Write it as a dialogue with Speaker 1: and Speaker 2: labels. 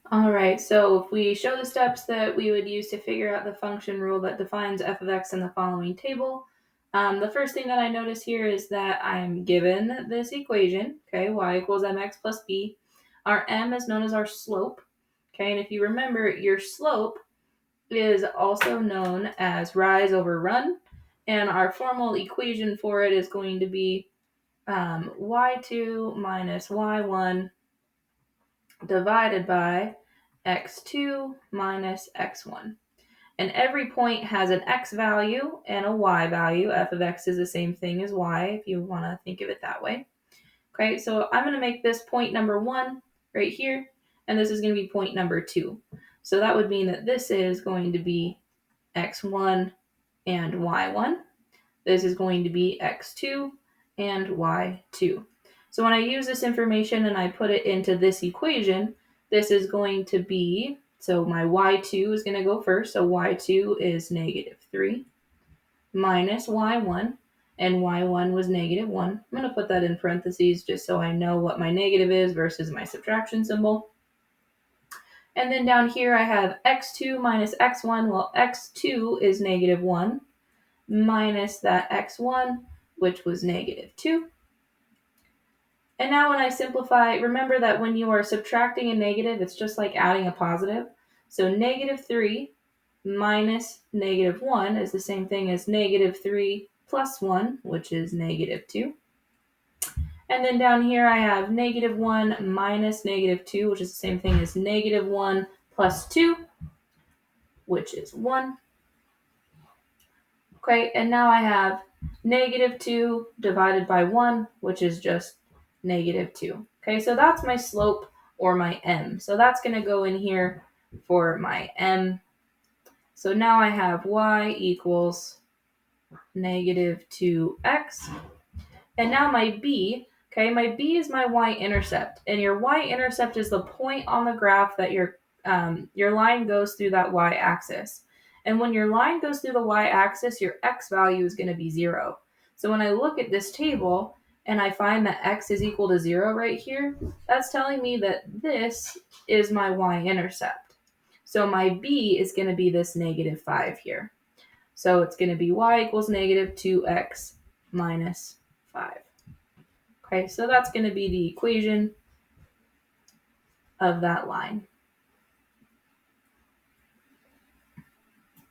Speaker 1: All right, so if we show the steps that we would use to figure out the function rule that defines f of x in the following table, the first thing that I notice here is that I'm given this equation, okay, y equals mx plus b. Our m is known as our slope, okay, and if you remember, your slope is also known as rise over run, and our formal equation for it is going to be y2 minus y1 divided by x2 minus x1. And every point has an x value and a y value. F of x is the same thing as y, if you want to think of it that way. Okay, so I'm going to make this point number 1 right here, and this is going to be point number 2. So that would mean that this is going to be x1 and y1. This is going to be x2 and y2. So when I use this information and I put it into this equation, this is going to be, so my y2 is going to go first. So y2 is negative 3 minus y1, and y1 was negative 1. I'm going to put that in parentheses just so I know what my negative is versus my subtraction symbol. And then down here I have x2 minus x1. Well, x2 is negative 1 minus that x1, which was negative 2. And now when I simplify, remember that when you are subtracting a negative, it's just like adding a positive. So negative 3 minus negative 1 is the same thing as negative 3 plus 1, which is negative 2. And then down here I have negative 1 minus negative 2, which is the same thing as negative 1 plus 2, which is 1. Okay, and now I have negative 2 divided by 1, which is just negative 2. Okay, so that's my slope or my m. So that's going to go in here for my m. So now I have y equals negative 2x. And now my b, okay, my b is my y-intercept. And your y-intercept is the point on the graph that your line goes through that y-axis. And when your line goes through the y-axis, your x value is going to be 0. So when I look at this table and I find that x is equal to 0 right here, that's telling me that this is my y-intercept. So my b is going to be this negative 5 here. So it's going to be y equals negative 2x minus 5. Okay, so that's going to be the equation of that line.